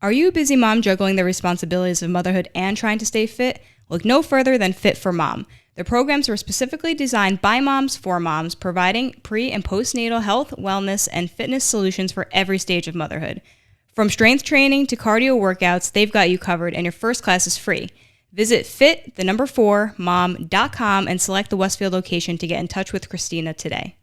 Are you a busy mom juggling the responsibilities of motherhood and trying to stay fit? Look no further than Fit for Mom. The programs were specifically designed by moms for moms, providing pre- and postnatal health, wellness, and fitness solutions for every stage of motherhood. From strength training to cardio workouts, they've got you covered, and your first class is free. Visit fit4mom.com and select the Westfield location to get in touch with Christina today.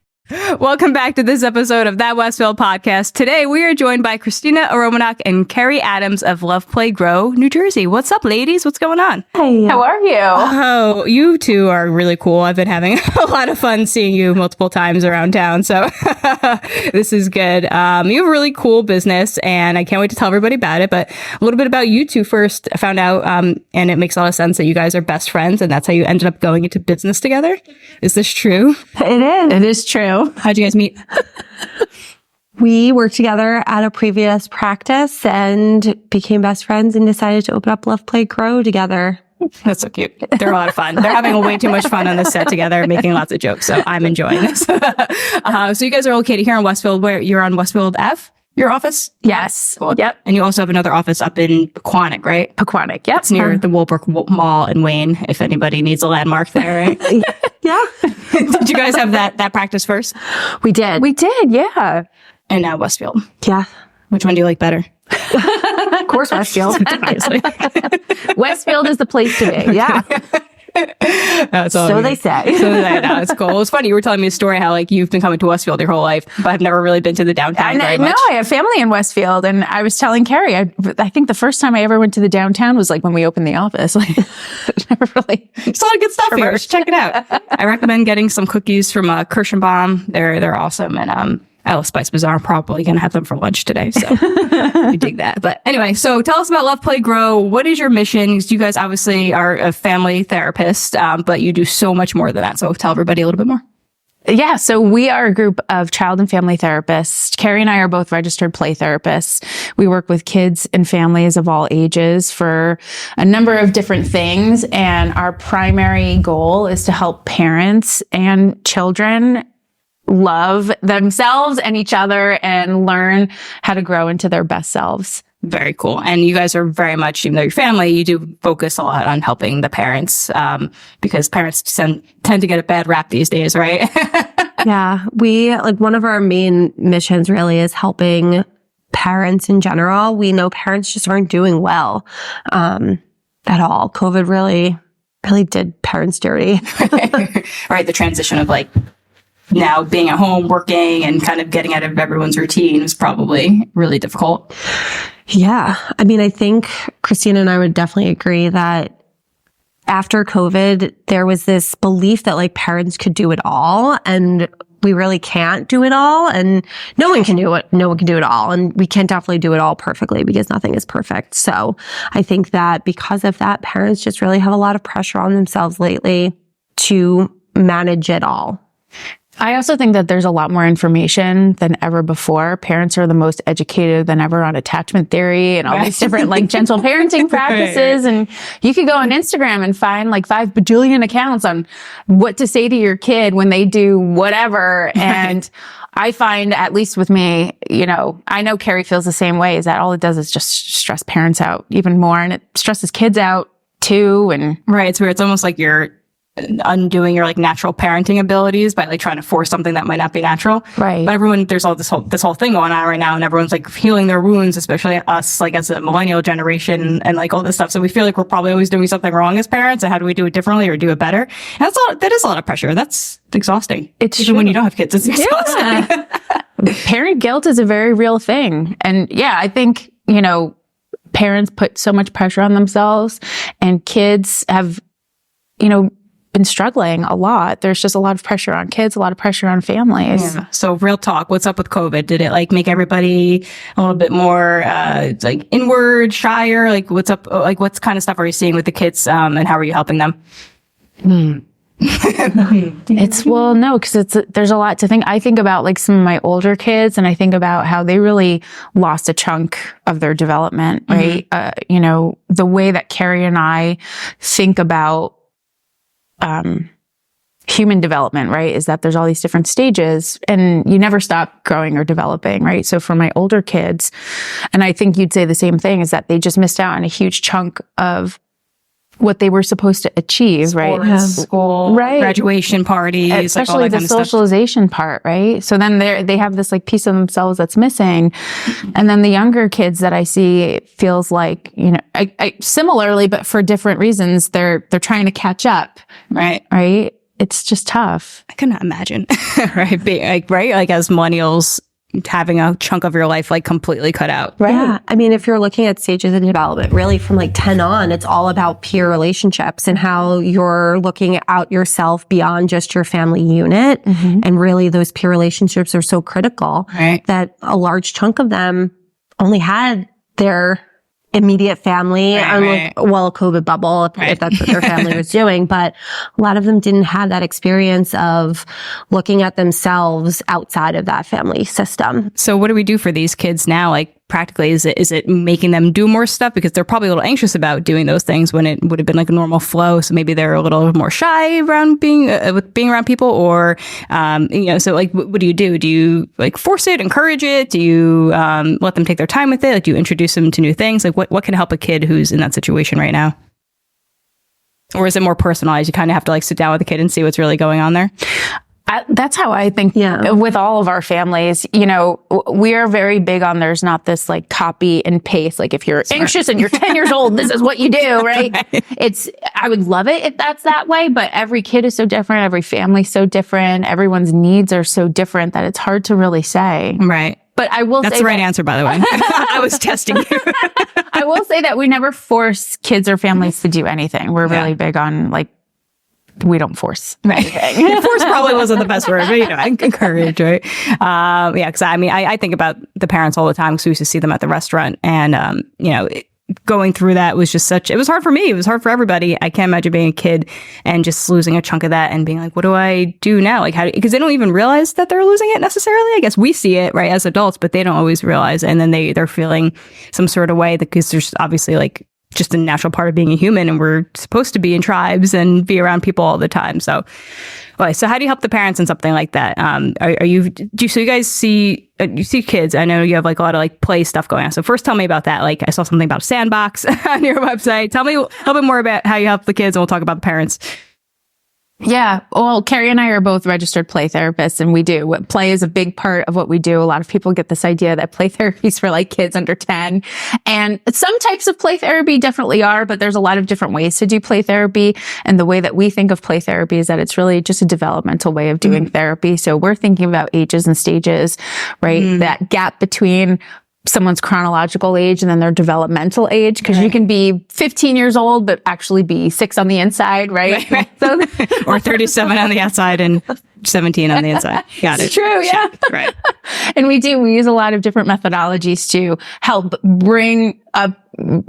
Welcome back to this episode of That Westfield Podcast. Today, we are joined by Christina, Eromenok, and Kerri Adams of Love, Play, Grow, New Jersey. What's up, ladies? What's going on? Hey, how are you? Oh, you two are really cool. I've been having a lot of fun seeing you multiple times around town, so this is good. You have a really cool business, and I can't wait to tell everybody about it, but a little bit about you two first. I found out, and it makes a lot of sense that you guys are best friends, and that's how you ended up going into business together. Is this true? It is. It is true. How'd you guys meet? We worked together at a previous practice and became best friends and decided to open up Love, Play, Grow together. That's so cute. They're a lot of fun. They're having way too much fun on this set together, making lots of jokes. So I'm enjoying this. So you guys are located here in Westfield, where you're on Westfield Ave, your office? Yes. Cool. Yep. And you also have another office up in Pequannock, right? Pequannock, yep. It's near the Woolbrook Mall in Wayne, if anybody needs a landmark there, right? Yeah. Did you guys have that practice first? We did. We did, yeah. And now Westfield. Yeah. Which one do you like better? Of course, Westfield. Obviously. Westfield is the place to be. Yeah. So they say. So no, it's cool. It was funny. You were telling me a story how you've been coming to Westfield your whole life, but I've never really been to the downtown very much. No, I have family in Westfield, and I was telling Kerri, I think the first time I ever went to the downtown was when we opened the office. Never really. It's a lot of good stuff here. Check it out. I recommend getting some cookies from Kirschenbaum. They're awesome, and Alice Spice Bazaar. I'm probably going to have them for lunch today. So you dig that. But anyway, so tell us about Love, Play, Grow. What is your mission? You guys obviously are a family therapist, but you do so much more than that. So tell everybody a little bit more. Yeah, so we are a group of child and family therapists. Kerri and I are both registered play therapists. We work with kids and families of all ages for a number of different things. And our primary goal is to help parents and children love themselves and each other and learn how to grow into their best selves. Very cool. And you guys are very much, even though you're family, you do focus a lot on helping the parents, because parents tend to get a bad rap these days, right? Yeah. One of our main missions really is helping parents in general. We know parents just aren't doing well, at all. COVID really did parents dirty. Right. The transition of now being at home, working, and kind of getting out of everyone's routine was probably really difficult. Yeah. I mean, I think Christina and I would definitely agree that after COVID, there was this belief that parents could do it all, and we really can't do it all, and no one can do it all, and we can't definitely do it all perfectly because nothing is perfect. So I think that because of that, parents just really have a lot of pressure on themselves lately to manage it all. I also think that there's a lot more information than ever before. Parents are the most educated than ever on attachment theory and all these different gentle parenting practices. And you could go on Instagram and find 5 bajillion accounts on what to say to your kid when they do whatever. And I find, at least with me, I know Kerri feels the same way, is that all it does is just stress parents out even more. And it stresses kids out too. And right. It's weird. It's almost like you're undoing your natural parenting abilities by trying to force something that might not be natural. Right. But there's all this whole thing going on right now, and everyone's healing their wounds, especially us as a millennial generation and all this stuff. So we feel we're probably always doing something wrong as parents, and how do we do it differently or do it better? And that is a lot of pressure. That's exhausting. It's even when you don't have kids, it's exhausting. Yeah. Parent guilt is a very real thing. And yeah, I think, parents put so much pressure on themselves, and kids have, been struggling a lot. There's just a lot of pressure on kids, a lot of pressure on families. Yeah. So real talk, what's up with COVID? Did it make everybody a little bit more inward, shyer? What's up? What kind of stuff are you seeing with the kids, and how are you helping them? No, because there's a lot to think. I think about some of my older kids, and I think about how they really lost a chunk of their development, right? Mm-hmm. The way that Kerri and I think about human development, right? Is that there's all these different stages and you never stop growing or developing, right? So for my older kids, and I think you'd say the same thing, is that they just missed out on a huge chunk of what they were supposed to achieve, right? School, right. Graduation parties, especially like all that the kind of socialization part, right? So then they have this like piece of themselves that's missing. And then the younger kids that I see, it feels like, you know, I similarly, but for different reasons, they're trying to catch up. Right. Right. It's just tough. I cannot imagine, right? Being like, right? Like as millennials, having a chunk of your life like completely cut out. Right. Yeah. I mean, if you're looking at stages of development, really from like 10 on, it's all about peer relationships and how you're looking out yourself beyond just your family unit. And really those peer relationships are so critical that a large chunk of them only had their immediate family, a COVID bubble, if that's what their family was doing. But a lot of them didn't have that experience of looking at themselves outside of that family system. So what do we do for these kids now? Like practically, is it making them do more stuff? Because they're probably a little anxious about doing those things when it would have been like a normal flow. So maybe they're a little more shy around being around people, or, you know, so like, what do you do? Do you like force it, encourage it? Do you let them take their time with it? Like, do you introduce them to new things? Like what can help a kid who's in that situation right now? Or is it more personalized? You kind of have to like sit down with the kid and see what's really going on there. That's how I think with all of our families, you know, we are very big on there's not this like copy and paste. Like if you're anxious and you're 10 years old, this is what you do, right? I would love it if that's that way, but every kid is so different. Every family's so different. Everyone's needs are so different that it's hard to really say. Right. But I will say that's the right answer, by the way. I was testing you. I will say that we never force kids or families to do anything. We're really big on like, we don't force anything. Force probably wasn't the best word, but you know, encourage, right? Yeah, because I mean, I think about the parents all the time because we used to see them at the restaurant, and you know, going through that was just it was hard for me. It was hard for everybody. I can't imagine being a kid and just losing a chunk of that and being like, what do I do now? Like, because they don't even realize that they're losing it necessarily. I guess we see it right as adults, but they don't always realize, and then they're feeling some sort of way because there's obviously like just a natural part of being a human, and we're supposed to be in tribes and be around people all the time. So, okay, so how do you help the parents in something like that? So you guys see, you see kids, I know you have like a lot of like play stuff going on. So first tell me about that. Like I saw something about a sandbox on your website. Tell me a little bit more about how you help the kids, and we'll talk about the parents. Yeah. Well, Kerri and I are both registered play therapists, and we do. Play is a big part of what we do. A lot of people get this idea that play therapy is for like kids under 10. And some types of play therapy definitely are, but there's a lot of different ways to do play therapy. And the way that we think of play therapy is that it's really just a developmental way of doing therapy. So we're thinking about ages and stages, right? That gap between someone's chronological age and then their developmental age, because you can be 15 years old but actually be 6 on the inside, right? So, or 37 on the outside and 17 on the inside. Got it. It's true, yeah. Right. And we use a lot of different methodologies to help bring up, you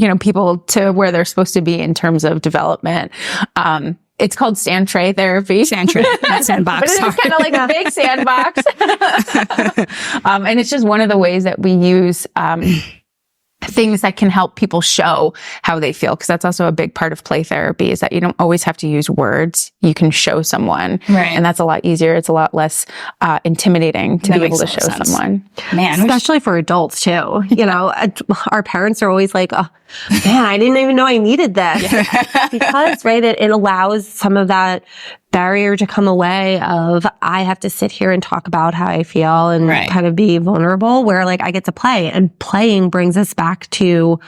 know, people to where they're supposed to be in terms of development. It's called sand tray therapy. Sand tray, not sandbox. But it's kind of like a big sandbox. And it's just one of the ways that we use things that can help people show how they feel. Because that's also a big part of play therapy, is that you don't always have to use words. You can show someone. Right. And that's a lot easier. It's a lot less intimidating to be able to show someone. Man, especially for adults too. You know, our parents are always like, oh, man, I didn't even know I needed this. Because, right, it allows some of that barrier to come away of, I have to sit here and talk about how I feel and kind of be vulnerable, where like I get to play, and playing brings us back to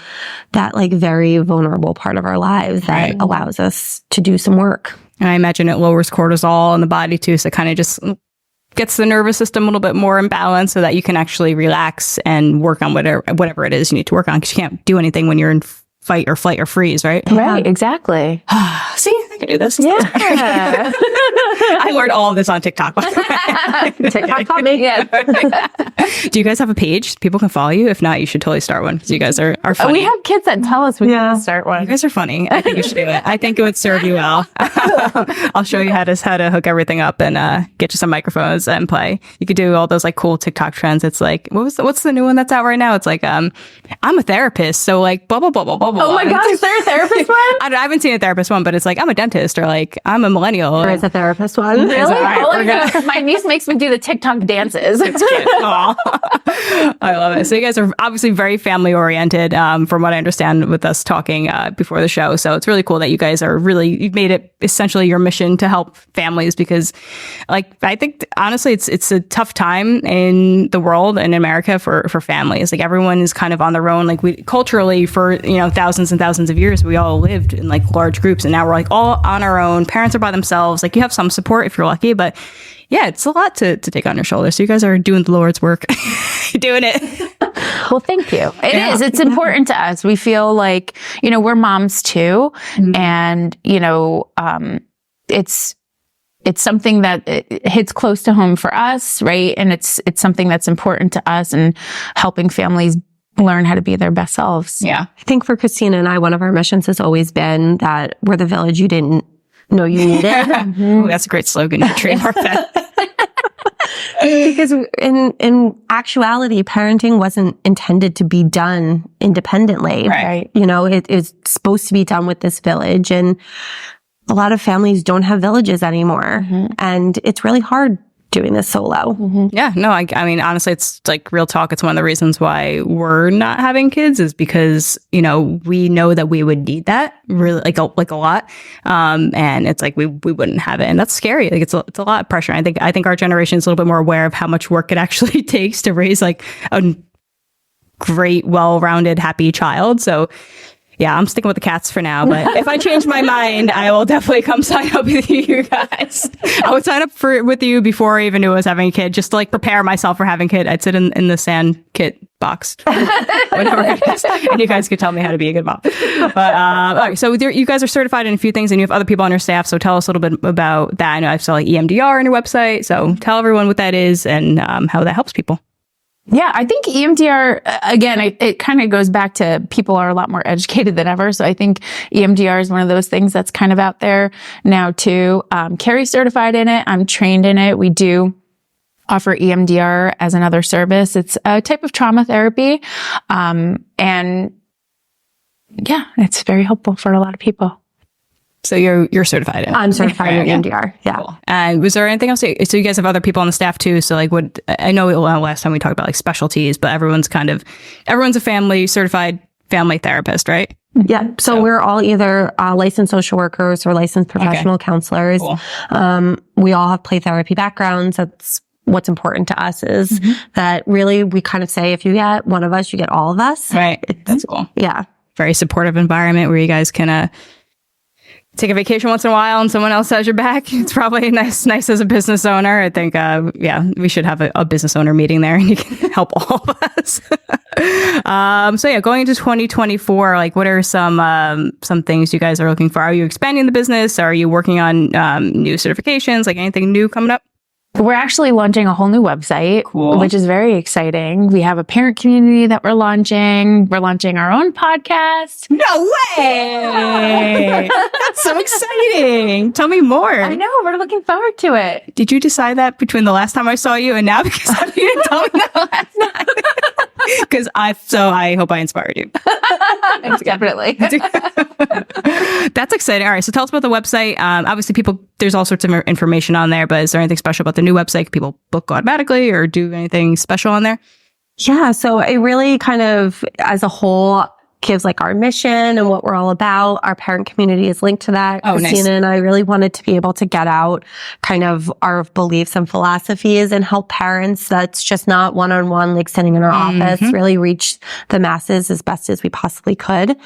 that like very vulnerable part of our lives that allows us to do some work. And I imagine it lowers cortisol in the body too. So it kind of just gets the nervous system a little bit more in balance so that you can actually relax and work on whatever it is you need to work on, because you can't do anything when you're in fight or flight or freeze, right? Right, exactly. See, I can do this. Yeah. I learned all of this on TikTok. TikTok taught me. Yeah. Do you guys have a page people can follow you? If not, you should totally start one, because you guys are funny. We have kids that tell us we need to start one. You guys are funny. I think you should do it. I think it would serve you well. I'll show you how to hook everything up and get you some microphones and play. You could do all those like cool TikTok trends. It's like, what's the new one that's out right now? It's like, I'm a therapist, so like blah blah blah blah blah. Oh my God, is there a therapist one? I haven't seen a therapist one, but it's like, I'm a dentist, scientist, or like, I'm a millennial. There is a therapist one. Really? My niece makes me do the TikTok dances. It's cute. I love it. So you guys are obviously very family oriented, from what I understand with us talking before the show. So it's really cool that you guys are you've made it essentially your mission to help families, because like, I think honestly, it's a tough time in the world and in America for families. Like everyone is kind of on their own. Like we culturally for, thousands and thousands of years, we all lived in like large groups, and now we're like all on our own. Parents are by themselves. Like you have some support if you're lucky, but yeah, it's a lot to take on your shoulders. So you guys are doing the Lord's work. You're doing it. Well, thank you. It is. It's important to us. We feel like, we're moms too. Mm-hmm. And, it's something that it hits close to home for us, right? And it's something that's important to us, and helping families learn how to be their best selves. Yeah. I think for Christina and I, one of our missions has always been that we're the village you didn't know you needed. Mm-hmm. Ooh, that's a great slogan. You trademark that. Because in actuality, parenting wasn't intended to be done independently. Right. It is supposed to be done with this village, and a lot of families don't have villages anymore. Mm-hmm. And it's really hard doing this solo. Mm-hmm. Yeah, no, I mean, honestly, it's like real talk. It's one of the reasons why we're not having kids, is because, we know that we would need that really like a lot. And it's like, we wouldn't have it. And that's scary. Like it's a lot of pressure. I think our generation is a little bit more aware of how much work it actually takes to raise like a great, well-rounded, happy child. So yeah, I'm sticking with the cats for now, but if I change my mind, I will definitely come sign up with you guys. I would sign up with you before I even knew I was having a kid, just to like prepare myself for having a kid. I'd sit in the sand kit box, whatever it is, and you guys could tell me how to be a good mom. But okay, so you guys are certified in a few things, and you have other people on your staff. So tell us a little bit about that. I know I saw like EMDR on your website, so tell everyone what that is and how that helps people. Yeah, I think EMDR, again, it kind of goes back to people are a lot more educated than ever. So I think EMDR is one of those things that's kind of out there now too. Kerri's certified in it. I'm trained in it. We do offer EMDR as another service. It's a type of trauma therapy. And yeah, it's very helpful for a lot of people. So you're certified in it. I'm certified in EMDR. Yeah. Cool. And was there anything else? So you guys have other people on the staff too. So like I know last time we talked about like specialties, but everyone's a certified family therapist, right? Yeah. So we're all either licensed social workers or licensed professional counselors. Cool. We all have play therapy backgrounds. That's what's important to us is that really we kind of say, if you get one of us, you get all of us. Right. That's cool. Yeah. Very supportive environment where you guys can take a vacation once in a while and someone else has your back. It's probably nice as a business owner. I think, we should have a business owner meeting there, and you can help all of us. So yeah, going into 2024, like what are some things you guys are looking for? Are you expanding the business? Are you working on new certifications? Like anything new coming up? We're actually launching a whole new website, which is very exciting. We have a parent community that we're launching. We're launching our own podcast. No way! That's so exciting. Tell me more. I know. We're looking forward to it. Did you decide that between the last time I saw you and now? Because you didn't tell me that last time. Because I hope I inspired you. Definitely. That's exciting. All right. So tell us about the website. Obviously, there's all sorts of information on there, but is there anything special about the new website? Can people book automatically or do anything special on there? Yeah. So it really kind of, as a whole, gives like our mission and what we're all about. Our parent community is linked to that. Oh, Christina nice. and I really wanted to be able to get out kind of our beliefs and philosophies and help parents that's just not one-on-one, like sitting in our office, really reach the masses as best as we possibly could.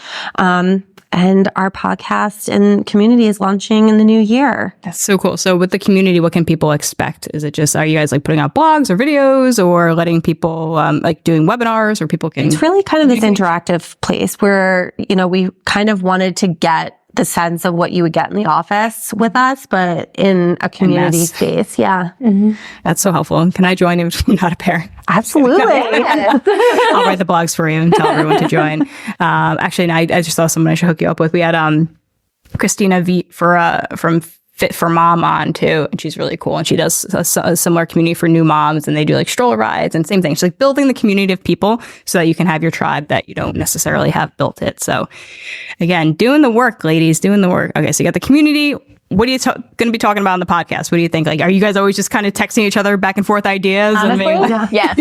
And our podcast and community is launching in the new year. That's so cool. So with the community, what can people expect? Is it just, are you guys like putting out blogs or videos or letting people like doing webinars or people can... It's really kind of this interactive place where, we kind of wanted to get the sense of what you would get in the office with us, but in a community space. Yeah. Mm-hmm. That's so helpful. Can I join if you're not a parent? Absolutely. I'll write the blogs for you and tell everyone to join. Actually, I just saw someone I should hook you up with. We had Christina from Fit for Mom on too, and she's really cool. And she does a similar community for new moms, and they do like stroller rides and same thing. She's like building the community of people so that you can have your tribe that you don't necessarily have built it. So again, doing the work, ladies, doing the work. Okay, so you got the community. What are you going to be talking about on the podcast? What do you think? Like, are you guys always just kind of texting each other back and forth ideas? Honestly, yeah.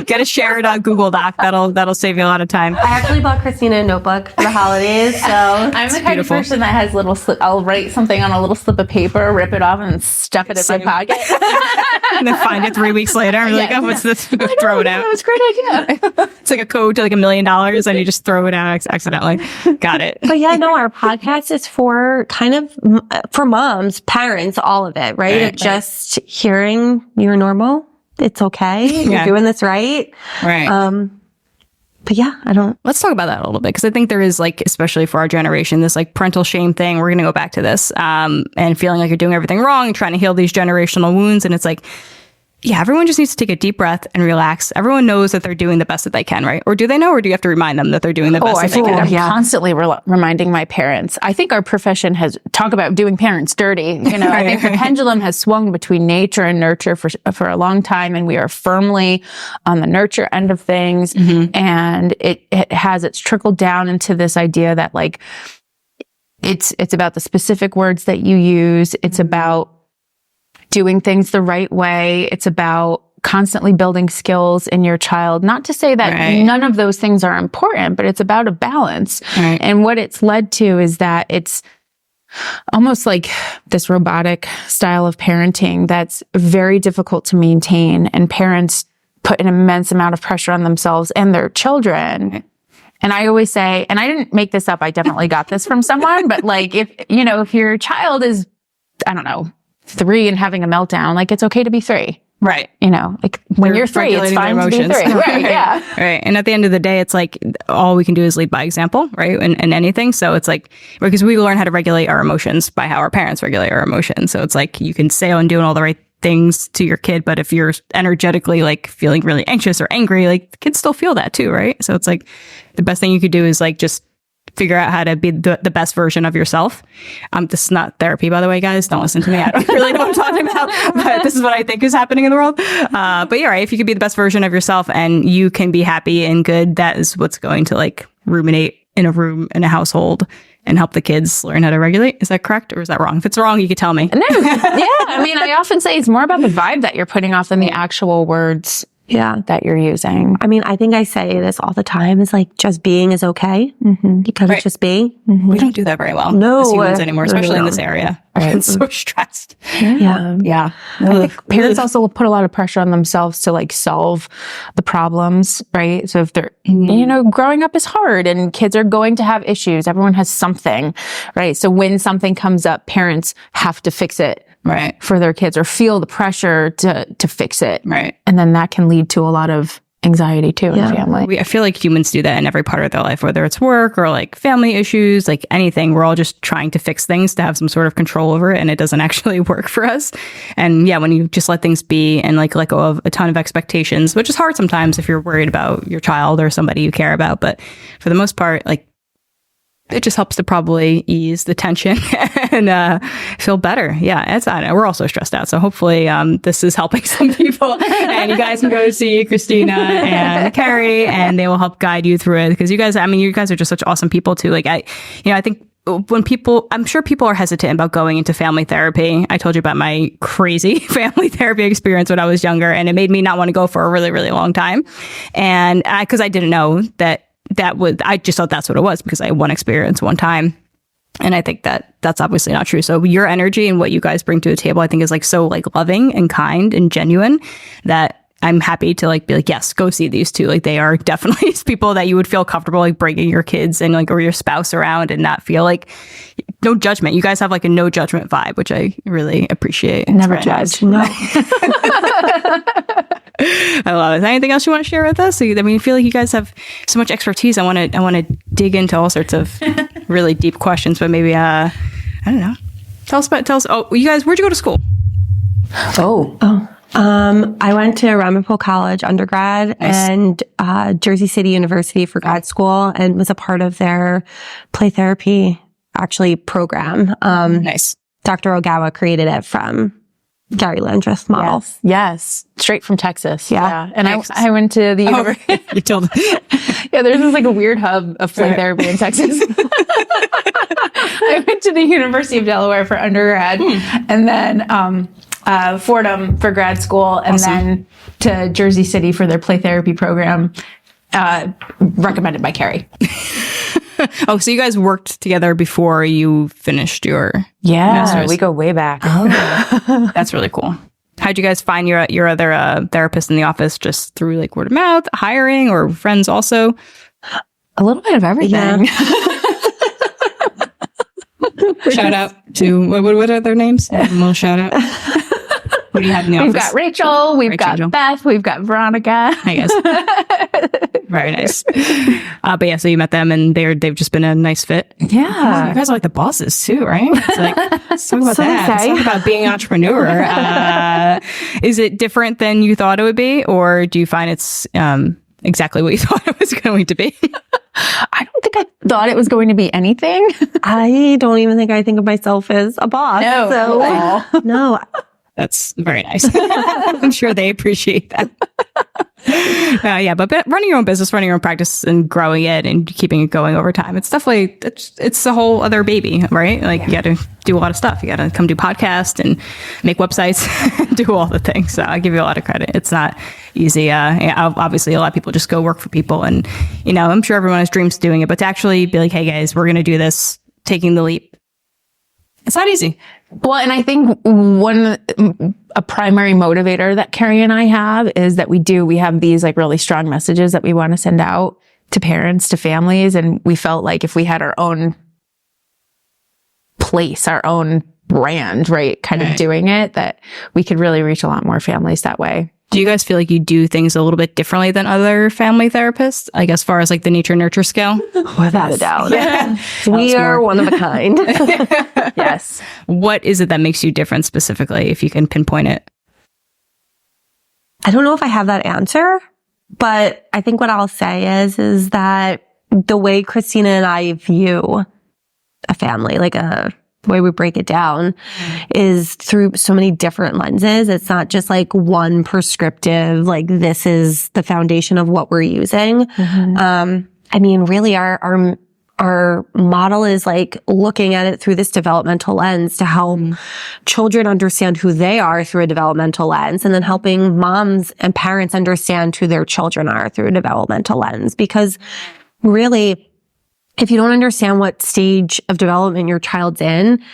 Get a shared Google Doc. That'll save you a lot of time. I actually bought Christina a notebook for the holidays, so I'm the kind of person that has little slip. I'll write something on a little slip of paper, rip it off, and stuff it in my pocket. And then find it 3 weeks later. I'm like, oh, what's this? Throw it out. That was a great idea. It's like a code to like $1 million, and you just throw it out accidentally. Got it. But yeah, no, our podcast is for kind of for moms, parents, all of it, right? Just hearing you're normal. It's okay. You're doing this right. Right. But yeah, let's talk about that a little bit. Cause I think there is like, especially for our generation, this like parental shame thing. We're going to go back to this, and feeling like you're doing everything wrong and trying to heal these generational wounds. And it's like, yeah, everyone just needs to take a deep breath and relax. Everyone knows that they're doing the best that they can, right? Or do they know? Or do you have to remind them that they're doing the best that they can? I'm constantly reminding my parents. I think our profession has talk about doing parents dirty. You know, I think the pendulum has swung between nature and nurture for a long time, and we are firmly on the nurture end of things. Mm-hmm. And it's trickled down into this idea that like it's about the specific words that you use. It's about doing things the right way. It's about constantly building skills in your child. Not to say that none of those things are important, but it's about a balance. Right. And what it's led to is that it's almost like this robotic style of parenting that's very difficult to maintain. And parents put an immense amount of pressure on themselves and their children. Right. And I always say, and I didn't make this up, I definitely got this from someone, but like if your child is, I don't know, 3 and having a meltdown, like it's okay to be 3. Right. Like when you're 3, it's fine to be 3. Right. Yeah. Right. And at the end of the day, it's like all we can do is lead by example, right? And anything. So it's like, because we learn how to regulate our emotions by how our parents regulate our emotions. So it's like you can say and doing all the right things to your kid, but if you're energetically like feeling really anxious or angry, like the kids still feel that too, right? So it's like the best thing you could do is like just figure out how to be the best version of yourself. This is not therapy, by the way, guys. Don't listen to me. I don't really know what I'm talking about, but this is what I think is happening in the world. But yeah, right. If you could be the best version of yourself and you can be happy and good, that is what's going to like ruminate in a room, in a household, and help the kids learn how to regulate. Is that correct? Or is that wrong? If it's wrong, you could tell me. No. Yeah. I mean, I often say it's more about the vibe that you're putting off than the actual words that you're using. I mean, I think I say this all the time is like, just being is okay. Mm-hmm. Because it's just being. Mm-hmm. We don't do that very well as humans anymore, especially in this area. Right. It's so stressed. Yeah. I think parents also put a lot of pressure on themselves to like solve the problems, right? So if they're, growing up is hard and kids are going to have issues. Everyone has something, right? So when something comes up, parents have to fix it. Right. For their kids or feel the pressure to fix it. Right. And then that can lead to a lot of anxiety too in the family. I feel like humans do that in every part of their life, whether it's work or like family issues, like anything. We're all just trying to fix things to have some sort of control over it, and it doesn't actually work for us. And yeah, when you just let things be and like let go of a ton of expectations, which is hard sometimes if you're worried about your child or somebody you care about. But for the most part, like it just helps to probably ease the tension and feel better. Yeah, I know, we're also stressed out. So hopefully this is helping some people. And you guys can go see Christina and Kerri, and they will help guide you through it. Because you guys are just such awesome people too. Like I think I'm sure people are hesitant about going into family therapy. I told you about my crazy family therapy experience when I was younger, and it made me not want to go for a really, really long time. And because I didn't know I just thought that's what it was because I had one experience one time. And I think that's obviously not true. So your energy and what you guys bring to the table, I think is like so like loving and kind and genuine that I'm happy to like be like, yes, go see these two. Like they are definitely people that you would feel comfortable like bringing your kids and like or your spouse around and not feel like no judgment. You guys have like a no judgment vibe, which I really appreciate. Never judge. No. I love it. Is there anything else you want to share with us? I mean, I feel like you guys have so much expertise. I want to dig into all sorts of really deep questions, but maybe I don't know. Tell us. Oh, you guys, where'd you go to school? I went to Eromenok College undergrad and Jersey City University for grad school, and was a part of their play therapy program. Nice. Dr. Ogawa created it from Gary Landreth's model. Yes. Straight from Texas. Yeah. And I went to the university. You told me. Yeah, there's this like a weird hub of play therapy in Texas. I went to the University of Delaware for undergrad and then Fordham for grad school and then to Jersey City for their play therapy program, recommended by Kerri. Oh, so you guys worked together before you finished your master's? We go way back. Oh, that's really cool. How'd you guys find your other therapist in the office? Just through like word of mouth, hiring, or friends also? A little bit of everything. Yeah. Shout out to, what are their names? A little shout out. What do you have in the office? We've got Rachel, we've got Beth, we've got Veronica. Hi, guys. Very nice. But yeah, so you met them and they've just been a nice fit. Yeah. You guys are like the bosses too, right? It's like, let's talk about So that. they Let's say. talk about being an entrepreneur. Is it different than you thought it would be? Or do you find it's exactly what you thought it was going to be? I don't think I thought it was going to be anything. I don't even think I think of myself as a boss. No. So, no. That's very nice. I'm sure they appreciate that. Yeah, but running your own business, running your own practice and growing it and keeping it going over time, it's definitely, it's a whole other baby, right? Like you got to do a lot of stuff. You got to come do podcasts and make websites, do all the things. So I give you a lot of credit. It's not easy. Obviously a lot of people just go work for people and, you know, I'm sure everyone has dreams of doing it, but to actually be like, hey guys, we're going to do this, taking the leap. It's not easy. Well, and I think a primary motivator that Kerri and I have is that we have these like really strong messages that we want to send out to parents, to families. And we felt like if we had our own place, our own brand, right, kind of doing it, that we could really reach a lot more families that way. Do you guys feel like you do things a little bit differently than other family therapists? Like as far as like the nature nurture scale? Without a doubt. Yeah. We are one of a kind. Yes. What is it that makes you different specifically, if you can pinpoint it? I don't know if I have that answer, but I think what I'll say is that the way Christina and I view a family, like the way we break it down, is through so many different lenses. It's not just like one prescriptive, like this is the foundation of what we're using. I mean, really our model is like looking at it through this developmental lens to help children understand who they are through a developmental lens, and then helping moms and parents understand who their children are through a developmental lens. Because really, if you don't understand what stage of development your child's in,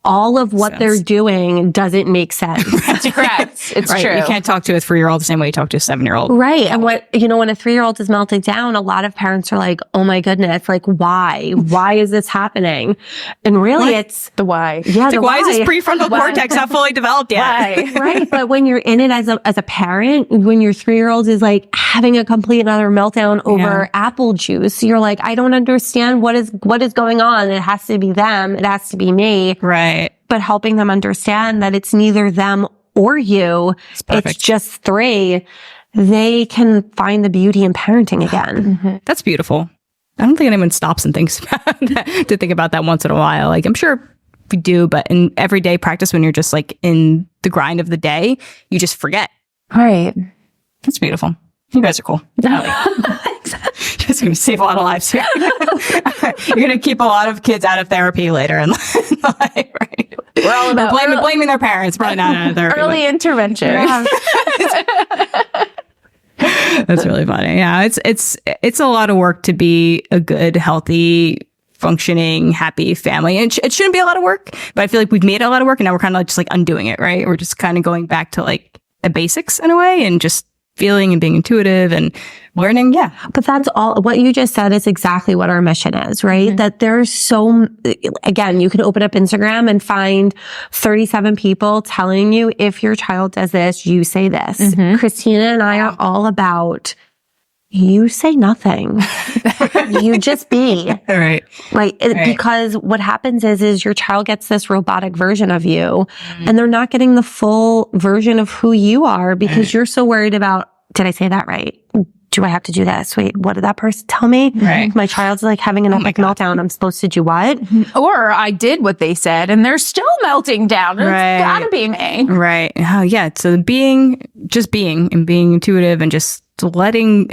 all of what they're doing doesn't make sense. That's correct. It's Right. true. You can't talk to a 3-year-old the same way you talk to a 7-year-old. Right. And when a 3-year-old is melting down, a lot of parents are like, oh my goodness, like why? Why is this happening? And really it's the why. yeah, the Why is this why. prefrontal cortex not fully developed yet? Why? Right. But when you're in it as a parent, when your 3-year-old is like having a complete another meltdown over apple juice, you're like, I don't understand what is going on. It has to be them. It has to be me. Right. But helping them understand that it's neither them or you. perfect. It's just 3. They can find the beauty in parenting again. That's beautiful. I don't think anyone stops and thinks about that, to think about that once in a while. Like I'm sure we do, but in everyday practice, when you're just like in the grind of the day, you just forget. Right. That's beautiful. You guys are cool. It's going to save a lot of lives here. You're going to keep a lot of kids out of therapy later in life, right? We're all about blaming their parents, probably not out of therapy. early intervention. That's really funny. Yeah, it's a lot of work to be a good, healthy, functioning, happy family. And it shouldn't be a lot of work, but I feel like we've made it a lot of work, and now we're kind of like just like undoing it, right? We're just kind of going back to like the basics in a way, and just feeling and being intuitive and learning. Yeah. But that's all, what you just said is exactly what our mission is, right? That there's again, you can open up Instagram and find 37 people telling you if your child does this, you say this. Christina and I are all about, you say nothing. You just be. All right. Like, because what happens is your child gets this robotic version of you, and they're not getting the full version of who you are because you're so worried about, did I say that right? do I have to do this? Wait, what did that person tell me? Right. My child's like having an epic meltdown. I'm supposed to do what? Or I did what they said and they're still melting down. It's gotta be me. Right. Oh, yeah. So just being and being intuitive and just learning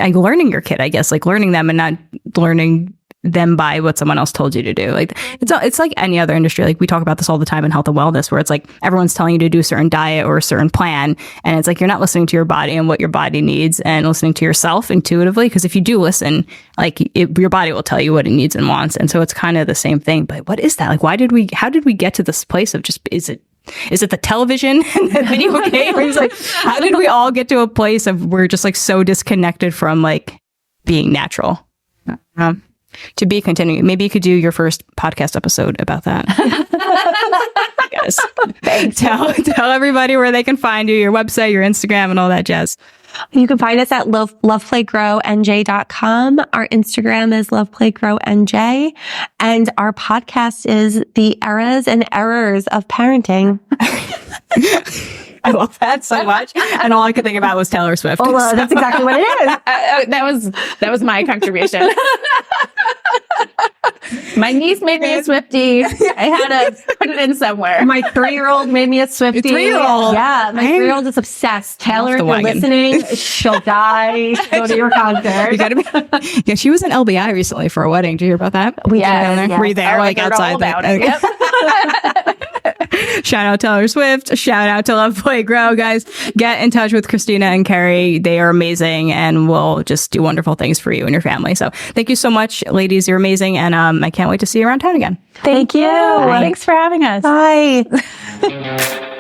your kid, I guess, like learning them and not learning them by what someone else told you to do. Like it's like any other industry. Like we talk about this all the time in health and wellness, where it's like everyone's telling you to do a certain diet or a certain plan. And it's like, you're not listening to your body and what your body needs and listening to yourself intuitively. Because if you do listen, like your body will tell you what it needs and wants. And so it's kind of the same thing. But what is that? Like, how did we get to this place of just, is it the television and the video game? It's like, how did we all get to a place of we're just like so disconnected from like being natural? To be continuing. Maybe you could do your first podcast episode about that. Yes. Thanks. Tell everybody where they can find you, your website, your Instagram, and all that jazz. You can find us at lovePlayGrowNJ.com. Our Instagram is lovePlayGrowNJ. And our podcast is The Eras and Errors of Parenting. I love that so much. And all I could think about was Taylor Swift. Oh, that's exactly what it is. That was my contribution. My niece made me a Swiftie. I had to put it in somewhere. My 3-year-old made me a Swiftie. 3-year-old? Yeah, my 3-year-old is obsessed. Taylor, if you're listening, she'll die. She'll go to your concert. You gotta be. Yeah, she was in LBI recently for a wedding. Did you hear about that? Yes. Were you there? Like outside? Yep. Shout out Taylor Swift. Shout out to Love Play Grow, guys. Get in touch with Christina and Kerri. They are amazing and will just do wonderful things for you and your family. So thank you so much, ladies. You're amazing. And I can't wait to see you around town again. Thank you. Thanks for having us. Bye.